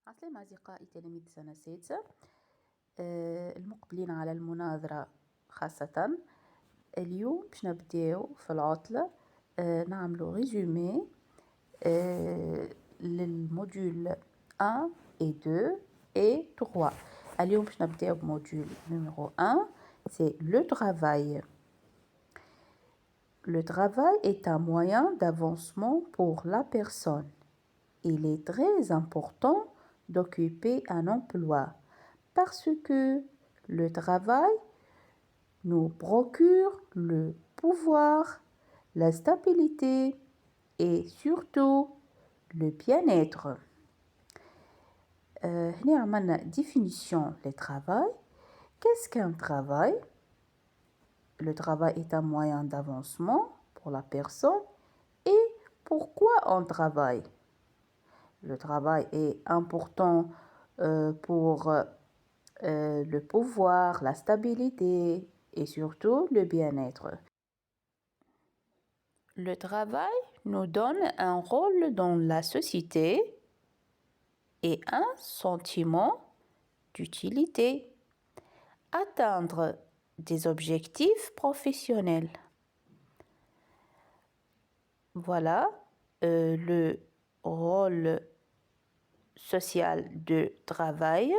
عسلامة أصدقائي تلاميذ سنة سادسة المقبلين على المناظرة خاصة. اليوم باش نبداو في العطلة نعملو ريزومي للموديول 1 et 2 et 3. اليوم باش نبداو بموديول numéro 1, c'est le travail. Le travail est un moyen d'avancement pour la personne. Il est très important d'occuper un emploi parce que le travail nous procure le pouvoir, la stabilité et surtout le bien-être. هنا عملنا définition du travail. Qu'est-ce qu'un travail? Le travail est un moyen d'avancement pour la personne. Et pourquoi on travaille? Le travail est important pour le pouvoir, la stabilité et surtout le bien-être. Le travail nous donne un rôle dans la société et un sentiment d'utilité. Atteindre des objectifs professionnels. Voilà le rôle social de travail.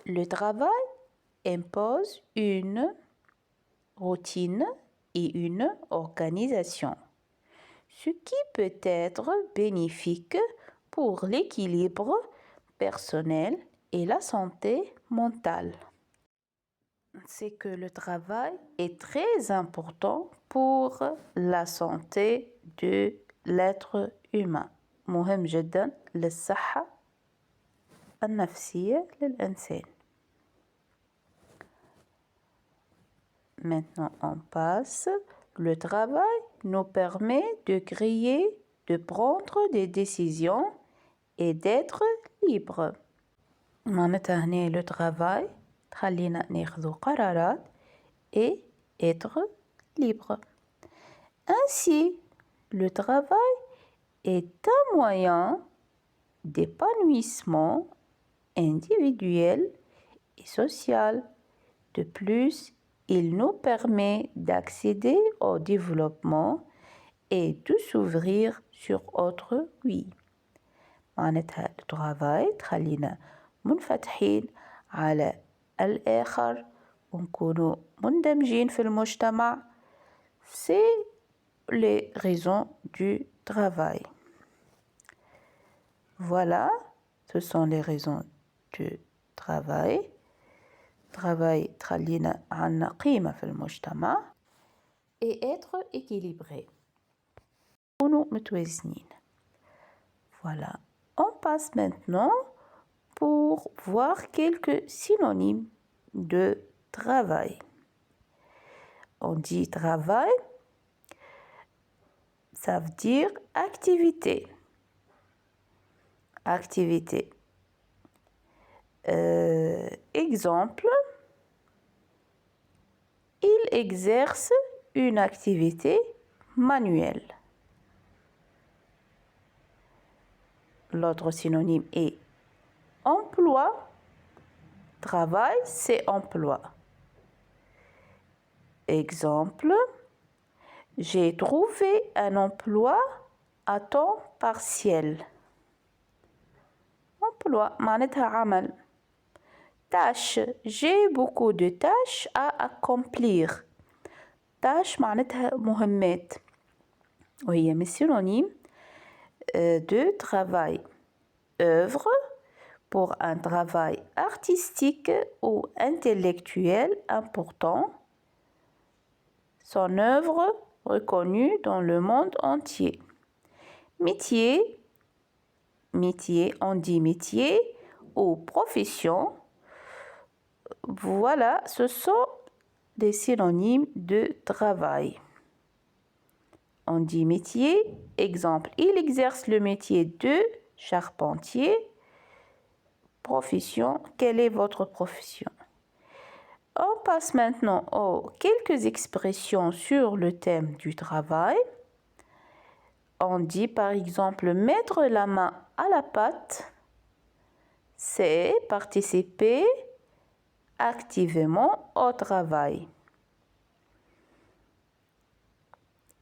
Le travail impose une routine et une organisation, ce qui peut être bénéfique pour l'équilibre personnel et la santé mentale. C'est que le travail est très important pour la santé de l'être humain. مهم جدا للصحة النفسية للإنسان. Maintenant, on passe. Le travail nous permet de créer, de prendre des décisions et d'être libre. معناتها هنا le travail تخلينا ناخذ قرارات et être libre. Ainsi, le travail est un moyen d'épanouissement individuel et social. De plus, il nous permet d'accéder au développement et de s'ouvrir sur autre vie. معناتها le travail تخلينا منفتحين على الآخر ونكونوا مندمجين في المجتمع. C'est les raisons du travail. Voilà, ce sont les raisons du travail. Travail تخلينا عنا قيمة في المجتمع et être équilibré. نكونوا متوازنين. Voilà, on passe maintenant pour voir quelques synonymes de travail. On dit travail, ça veut dire activité. Activité. Exemple, il exerce une activité manuelle. L'autre synonyme est emploi. Travail, c'est emploi. Exemple, j'ai trouvé un emploi à temps partiel. Emploi, معناتها عمل. Tâche, j'ai beaucoup de tâches à accomplir. Tâche معناتها مهمات. وهي من synonyme de travail. Œuvre, pour un travail artistique ou intellectuel important. Son œuvre reconnue dans le monde entier. Métier, métier, on dit métier ou profession. Voilà, ce sont des synonymes de travail. On dit métier, exemple, il exerce le métier de charpentier. Profession, quelle est votre profession? On passe maintenant aux quelques expressions sur le thème du travail. on dit par exemple mettre la main à la pâte, c'est participer activement au travail.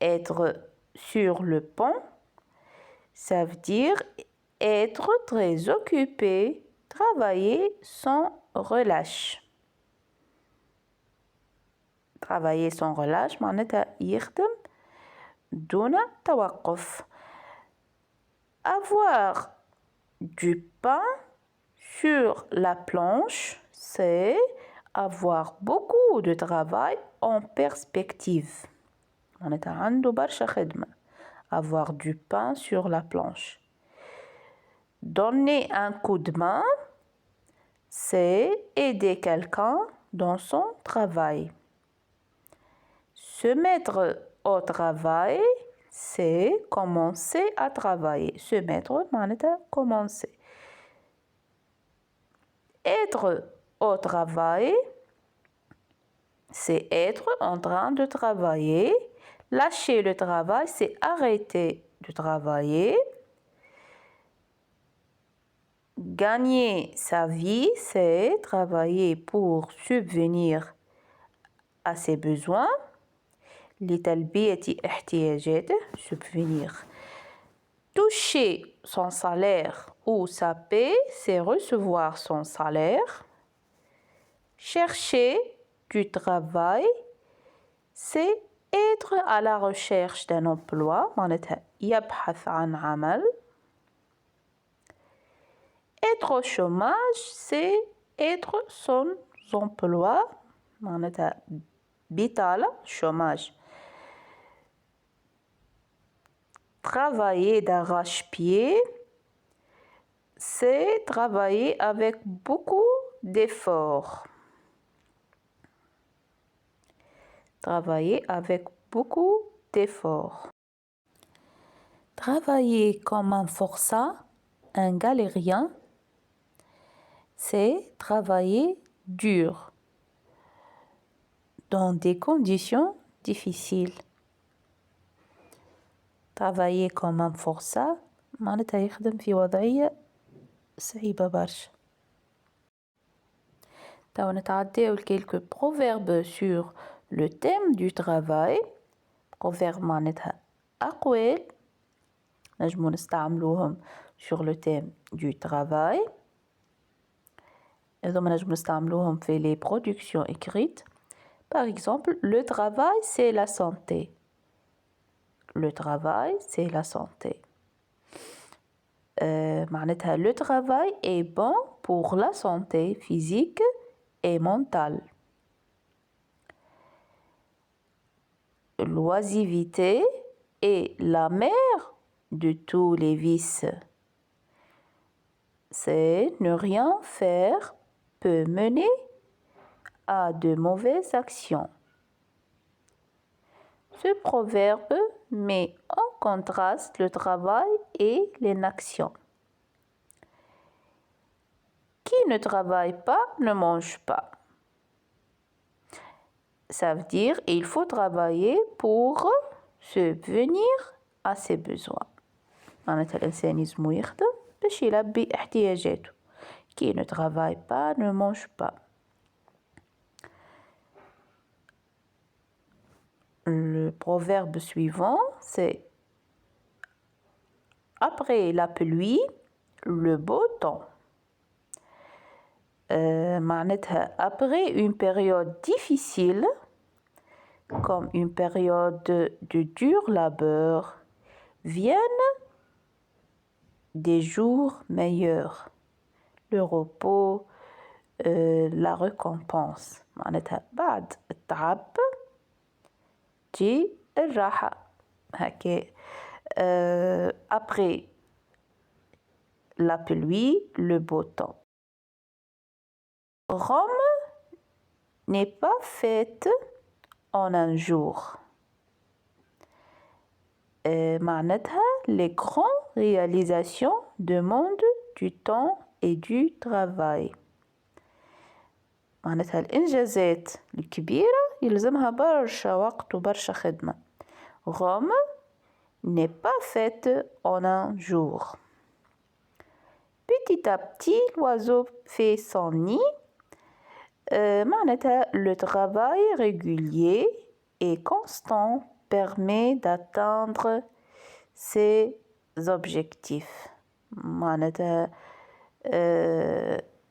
Être sur le pont, ça veut dire être très occupé, travailler sans relâche. Travailler sans relâche معناتها يخدم دون توقف. Avoir du pain sur la planche, c'est avoir beaucoup de travail en perspective. معناتها عنده برشا خدمة. Avoir du pain sur la planche. Donner un coup de main, c'est aider quelqu'un dans son travail. Se mettre au travail, c'est commencer à travailler. Se mettre, معناتها commencer. Être au travail, c'est être en train de travailler. Lâcher le travail, c'est arrêter de travailler. Gagner sa vie, c'est travailler pour subvenir à ses besoins. لتلبية احتياجاته, subvenir. Toucher son salaire ou sa paie, c'est recevoir son salaire. Chercher du travail, c'est être à la recherche d'un emploi. معناتها يبحث عن عمل. Être au chômage, c'est être sans emploi. معناتها بطالة, chômage. Travailler d'arrache-pied, c'est travailler avec beaucoup d'efforts. Travailler avec beaucoup d'efforts. Travailler comme un forçat, un galérien, c'est travailler dur, dans des conditions difficiles. Travailler comme un forçat معناتها يخدم في وضعية صعيبة برشا. توا نتعداو quelques proverbes sur le thème du travail. proverbe معناتها أقوال نجمو نستعملوهم sur le thème du travail. هذوما نجمو نستعملوهم في les productions écrites. Par exemple, le travail c'est la santé. Le travail, c'est la santé. معناتها le travail est bon pour la santé physique et mentale. L'oisiveté est la mère de tous les vices. C'est ne rien faire peut mener à de mauvaises actions. Ce proverbe met en contraste le travail et l'inaction. Qui ne travaille pas ne mange pas. Ça veut dire il faut travailler pour subvenir à ses besoins. معناتها الإنسان يلزمو يخدم باش يلبي احتياجاته. Qui ne travaille pas ne mange pas. Le proverbe suivant, c'est après la pluie, le beau temps. معناتها après une période difficile, comme une période de dur labeur, viennent des jours meilleurs. Le repos, la récompense. معناتها بعد التعب تجي الراحة. هكا après la pluie, le beau temps. Rome n'est pas faite en un jour. معناتها les grandes réalisations demandent du temps et du travail. معناتها الإنجازات الكبيرة يلزمها برشا وقت وبرشا خدمة. Rome n'est pas faite en un jour. Petit à petit, l'oiseau fait son nid. معناتها le travail régulier et constant permet d'atteindre ses objectifs. معناتها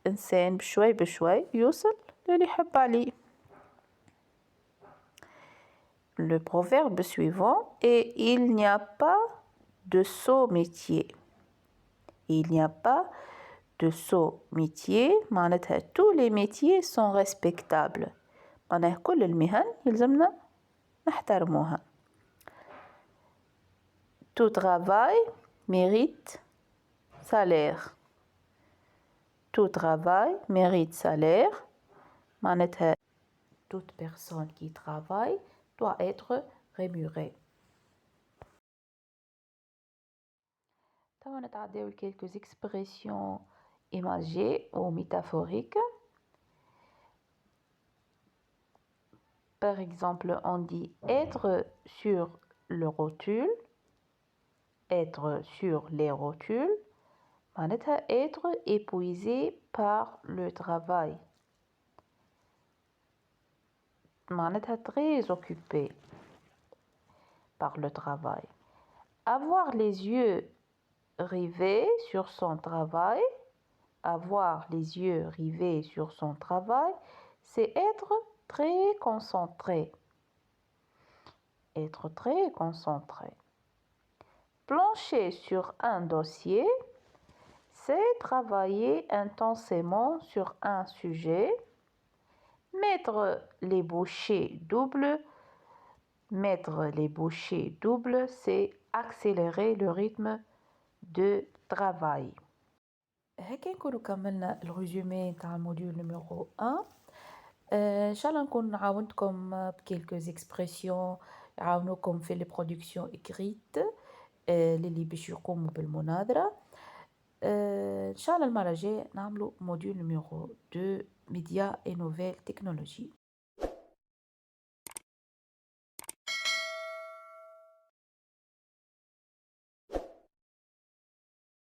إنسان بشوي بشوي يوصل للي يحب عليه. Le proverbe suivant est il n'y a pas de sot métier. Il n'y a pas de sot métier. معناتها tous les métiers sont respectables. معناها كل المهن يلزمنا نحترموها. Tout travail mérite salaire. Tout travail mérite salaire. معناتها toute personne qui travaille doit être rémunérée. توا نتعداو quelques expressions imagées ou métaphoriques. Par exemple, on dit être sur le rotule, être sur les rotules, معناتها être épuisé par le travail. معناتها très occupé par le travail. Avoir les yeux rivés sur son travail, avoir les yeux rivés sur son travail, c'est être très concentré. Être très concentré. Plancher sur un dossier, c'est travailler intensément sur un sujet. Mettre les bouchées doubles, c'est accélérer le rythme de travail. هكا نكونوا كملنا الريزومي تاع الموديول نيميرو 1. ان شاء الله نكون عاونتكم بكيلكوز اكسبريسيون يعاونوكم في لي برودكسيون اكريت للي باش يقوموا بالمناظره. ان شاء الله المره الجايه نعملوا موديول نيميرو 2 ميديا اي نوفيل تكنولوجي.